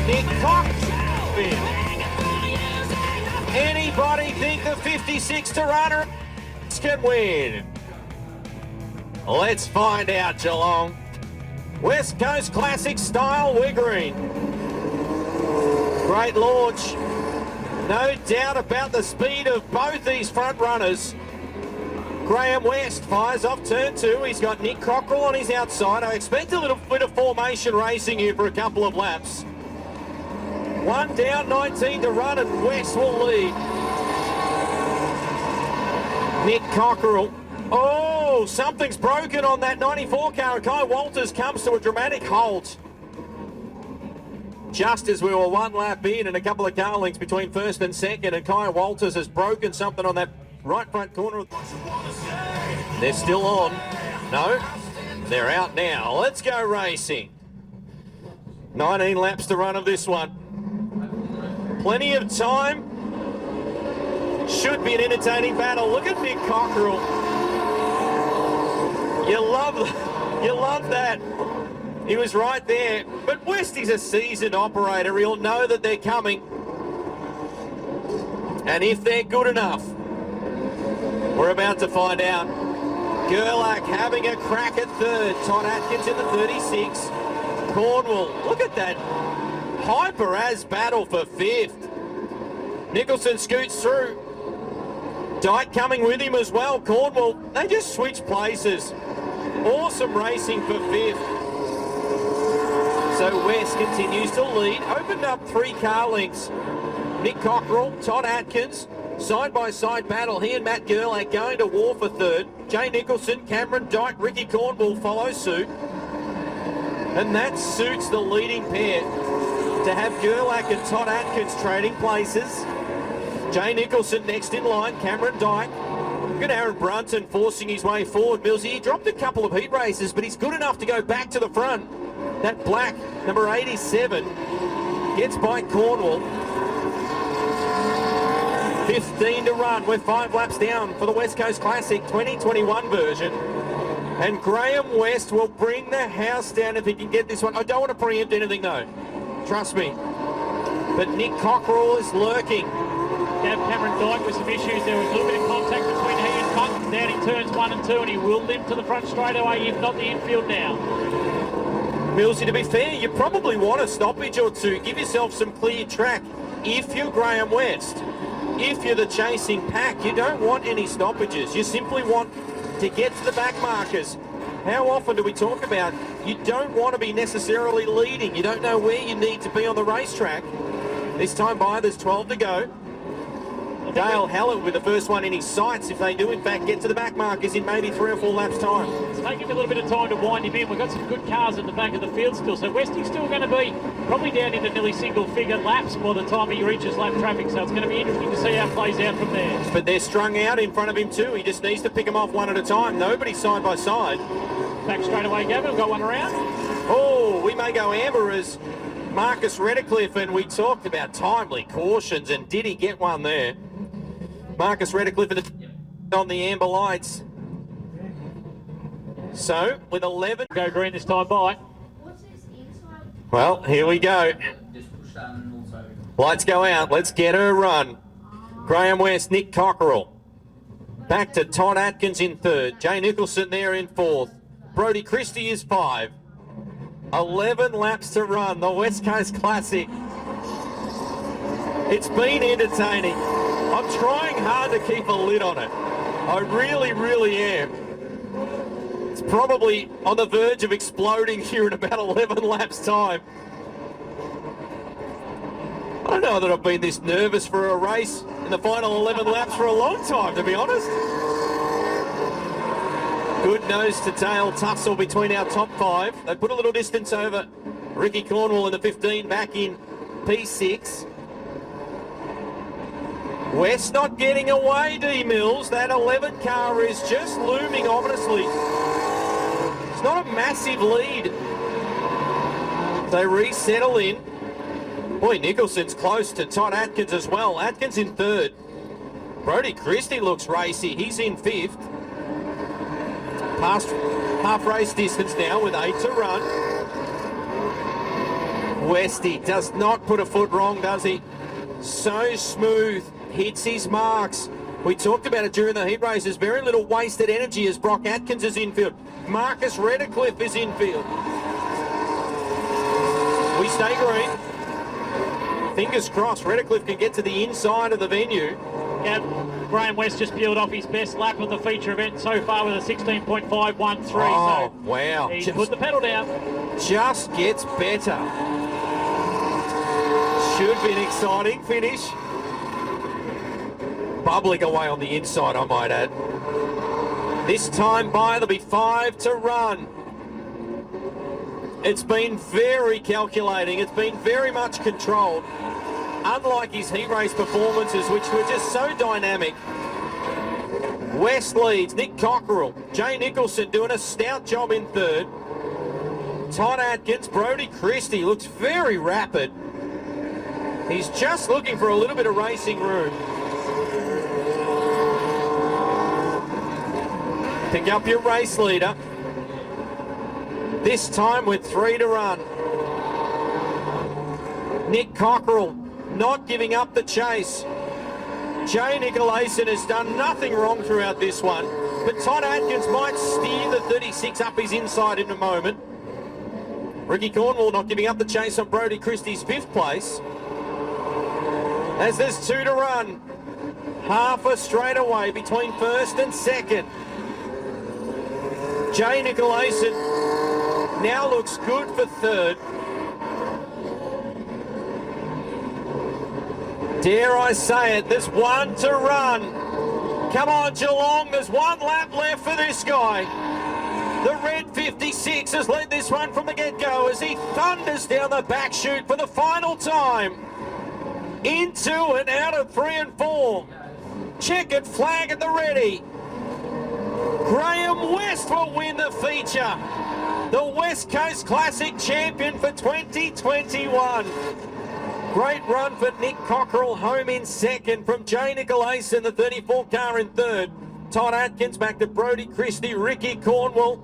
Nick Cochran. Anybody think the 56 to runner can win? Let's find out, Geelong. West Coast Classic style Wiggering. Great launch. No doubt about the speed of both these front runners. Graham West fires off turn 2. He's got Nick Cockrell on his outside. I expect a little bit of formation racing here for a couple of laps. 1 down, 19 to run, and West will lead. Nick Cockrell. Oh, something's broken on that 94 car. Kai Walters comes to a dramatic halt. Just as we were 1 lap in and a couple of car lengths between first and second, and Kai Walters has broken something on that right front corner. They're still on. No, they're out now. Let's go racing. 19 laps to run of this one. Plenty of time. Should be an entertaining battle. Look at Nick Cockrell. You love that. He was right there. But Westy's a seasoned operator. He'll know that they're coming. And if they're good enough, we're about to find out. Gerlach having a crack at third. Todd Atkins in the 36. Cornwall, look at that hyper-as battle for fifth. Nicholson scoots through. Dyke coming with him as well. Cornwall, they just switch places. Awesome racing for fifth. So West continues to lead. Opened up 3 car lengths. Nick Cockrell, Todd Atkins, side-by-side battle. He and Matt Gerlach going to war for third. Jay Nicholson, Cameron Dyke, Ricky Cornwall follow suit. And that suits the leading pair to have Gerlach and Todd Atkins trading places. Jay Nicholson next in line, Cameron Dyke. Look at Aaron Brunton forcing his way forward. Millsy, he dropped a couple of heat races, but he's good enough to go back to the front. That black, number 87, gets by Cornwall. 15 to run. We're 5 laps down for the West Coast Classic 2021 version. And Graham West will bring the house down if he can get this one. I don't want to preempt anything though. Trust me. But Nick Cockrell is lurking. Cameron Dyke with some issues. There was a little bit of contact between he and Cotton down in turns 1 and 2, and he will limp to the front straight away, if not the infield now. Millsy, to be fair, you probably want a stoppage or two. Give yourself some clear track. If you're Graham West, if you're the chasing pack, you don't want any stoppages. You simply want to get to the back markers. How often do we talk about you don't want to be necessarily leading? You don't know where you need to be on the racetrack. This time by, there's 12 to go. Dale Hallett with the first one in his sights if they do in fact get to the back markers in maybe 3 or 4 laps time. It's taking a little bit of time to wind him in. We've got some good cars at the back of the field still, so Westy's still going to be probably down into nearly single-figure laps by the time he reaches lap traffic, so it's going to be interesting to see how it plays out from there. But they're strung out in front of him too. He just needs to pick them off one at a time. Nobody side by side. Back straight away, Gavin. We've got one around. Oh, we may go amber as Marcus Redcliffe, and we talked about timely cautions, and did he get one there? Marcus Redcliffe on the amber lights. So, with 11... Go green this time by. Well, here we go. Lights go out. Let's get her run. Graham West, Nick Cockrell. Back to Todd Atkins in third. Jay Nicholson there in fourth. Brodie Christie is 5. 11 laps to run. The West Coast Classic. It's been entertaining. I'm trying hard to keep a lid on it. I really, really am. It's probably on the verge of exploding here in about 11 laps time. I don't know that I've been this nervous for a race in the final 11 laps for a long time, to be honest. Good nose-to-tail tussle between our top 5. They put a little distance over Ricky Cornwall in the 15 back in P6. West not getting away, D Mills. That 11 car is just looming ominously. It's not a massive lead. They resettle in. Boy, Nicholson's close to Todd Atkins as well. Atkins in third. Brodie Christie looks racy. He's in 5th. Past half race distance now with 8 to run. Westy does not put a foot wrong, does he? So smooth, hits his marks. We talked about it during the heat races. Very little wasted energy as Brock Atkins is infield. Marcus Redcliffe is infield. We stay green. Fingers crossed, Redcliffe can get to the inside of the venue. Yeah, Graham West just peeled off his best lap of the feature event so far with a 16.513. Oh, so wow. He put the pedal down. Just gets better. Should be an exciting finish. Bubbling away on the inside, I might add. This time by, there'll be 5 to run. It's been very calculating. It's been very much controlled. Unlike his heat race performances, which were just so dynamic. West leads, Nick Cockerell. Jay Nicholson doing a stout job in third. Todd Atkins, Brodie Christie looks very rapid. He's just looking for a little bit of racing room. Pick up your race leader. This time with 3 to run. Nick Cockerell not giving up the chase. Jay Nicolaisen has done nothing wrong throughout this one, but Todd Atkins might steer the 36 up his inside in a moment. Ricky Cornwall not giving up the chase on Brodie Christie's 5th place. As there's 2 to run. Half a straightaway between first and second. Jay Nicolaisen now looks good for third. Dare I say it, there's 1 to run. Come on, Geelong, there's 1 lap left for this guy. The red 56 has led this one from the get-go as he thunders down the back chute for the final time. Into and out of 3 and 4. Checkered flag at the ready. Graham West will win the feature. The West Coast Classic champion for 2021. Great run for Nick Cockerell, home in second from Jay Nicolaisen, the 34 car in third. Todd Atkins back to Brodie Christie, Ricky Cornwall.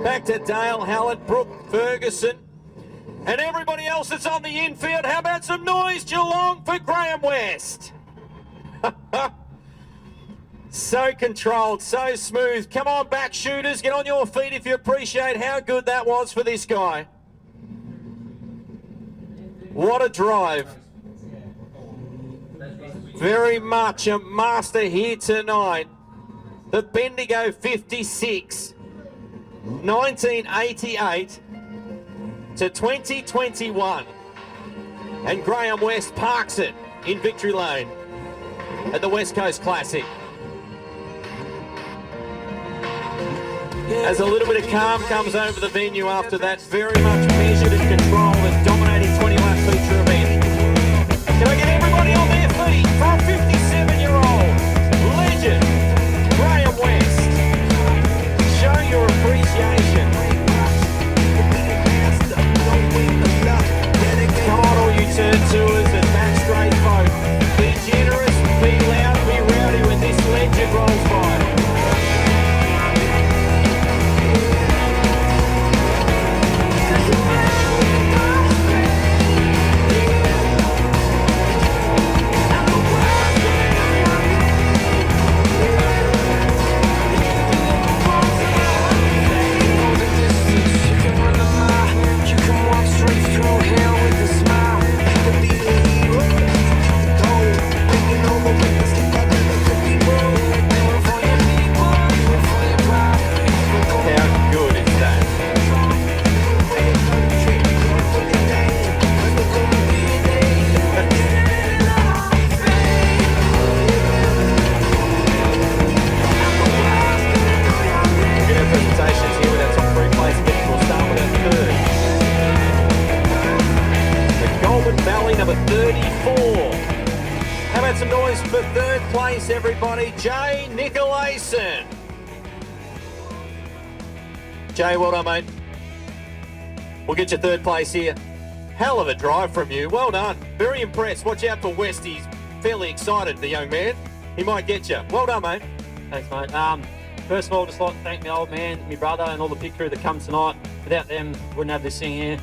Back to Dale Hallett, Brooke Ferguson. And everybody else that's on the infield, how about some noise, Geelong, for Graham West? So controlled, so smooth. Come on, back shooters, get on your feet if you appreciate how good that was for this guy. What a drive. Very much a master here tonight. The Bendigo 56, 1988 to 2021. And Graham West parks it in Victory Lane at the West Coast Classic. As a little bit of calm comes over the venue after that very much measured and controlled and dominating 20-lap feature event. Can I get everybody on their feet for a 57-year-old legend, Graham West? Show your appreciation. Come on, all you turn tours and match straight folk. Be generous, be loud, be rowdy when this legend rolls by. Number 34. How about some noise for third place, everybody? Jay Nicolaisen. Jay, well done, mate. We'll get you third place here. Hell of a drive from you. Well done. Very impressed. Watch out for West. He's fairly excited, the young man. He might get you. Well done, mate. Thanks, mate. First of all, just like to thank my old man, my brother, and all the pit crew that comes tonight. Without them, wouldn't have this thing here.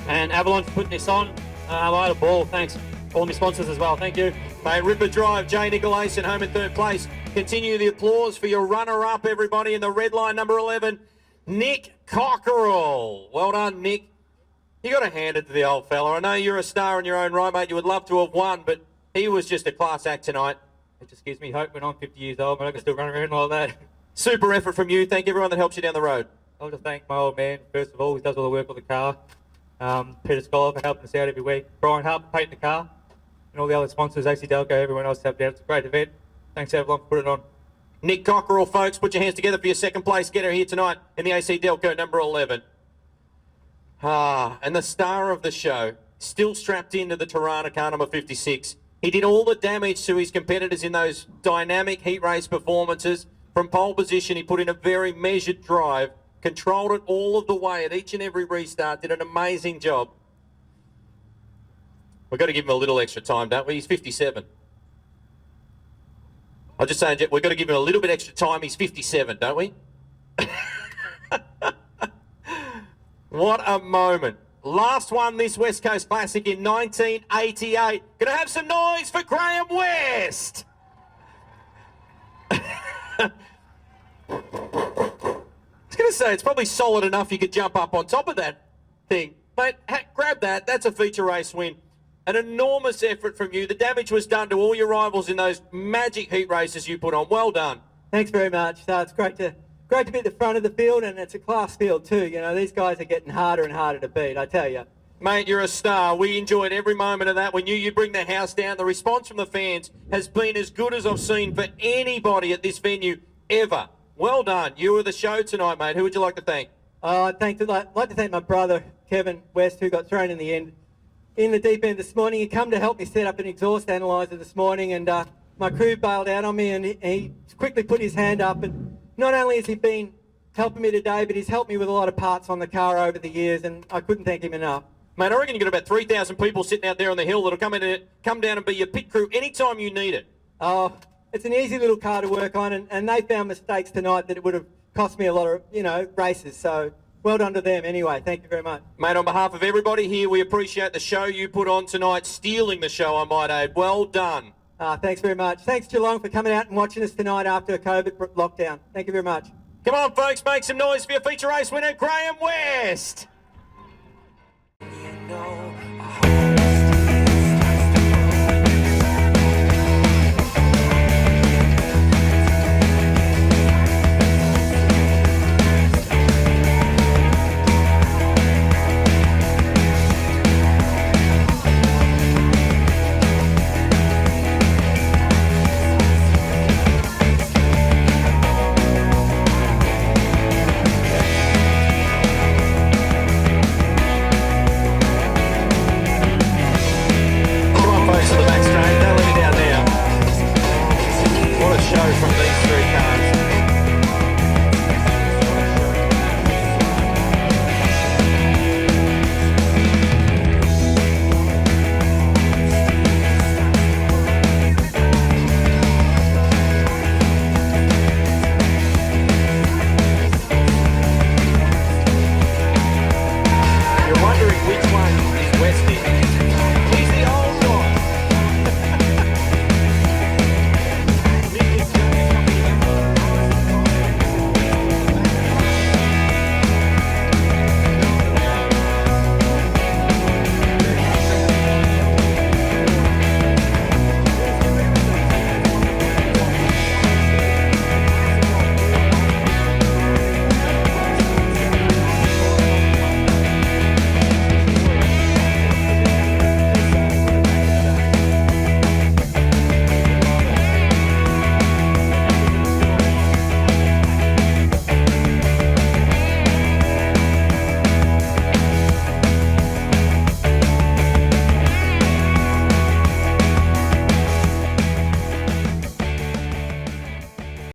And Avalon for putting this on. I had a ball. Thanks. All my sponsors as well. Thank you. Mate, Ripper Drive, Jay Nicolason home in third place. Continue the applause for your runner-up, everybody, in the red line, number 11, Nick Cockerell. Well done, Nick. You got to hand it to the old fella. I know you're a star in your own right, mate. You would love to have won, but he was just a class act tonight. It just gives me hope when I'm 50 years old, but I can still run around like that. Super effort from you. Thank everyone that helps you down the road. I'll just thank my old man, first of all. He does all the work on the car. Peter Scholar for helping us out every week. Brian Hart for painting the car. And all the other sponsors, AC Delco, everyone else helped out. It's a great event. Thanks, Avalon, for putting it on. Nick Cockerell, folks, put your hands together for your second place getter here tonight in the AC Delco number 11. And the star of the show, still strapped into the Tirana car number 56. He did all the damage to his competitors in those dynamic heat race performances. From pole position, he put in a very measured drive, controlled it all of the way at each and every restart, did an amazing job. We've got to give him a little extra time, don't we? He's 57. I'm just saying, we've got to give him a little bit extra time. He's 57, don't we? What a moment. Last one this West Coast Classic in 1988. Gonna have some noise for Graham West. I was gonna say, it's probably solid enough you could jump up on top of that thing. Mate, grab that. That's a feature race win. An enormous effort from you. The damage was done to all your rivals in those magic heat races you put on. Well done. Thanks very much. It's great to be at the front of the field, and it's a class field too. You know, these guys are getting harder and harder to beat, I tell you. Mate, you're a star. We enjoyed every moment of that. We knew you'd bring the house down. The response from the fans has been as good as I've seen for anybody at this venue ever. Well done. You were the show tonight, mate. Who would you like to thank? I'd like to thank my brother, Kevin West, who got thrown in the end. In the deep end this morning. He come to help me set up an exhaust analyzer this morning, and my crew bailed out on me, and he quickly put his hand up, and not only has he been helping me today, but he's helped me with a lot of parts on the car over the years, and I couldn't thank him enough. Mate, I reckon you've got about 3,000 people sitting out there on the hill that'll come down and be your pit crew anytime you need it. Oh, it's an easy little car to work on, and they found mistakes tonight that it would have cost me a lot of, races, so well done to them anyway. Thank you very much. Mate, on behalf of everybody here, we appreciate the show you put on tonight, stealing the show, I might add. Well done. Thanks very much. Thanks, Geelong, for coming out and watching us tonight after a COVID lockdown. Thank you very much. Come on, folks, make some noise for your feature race winner, Graham West. You know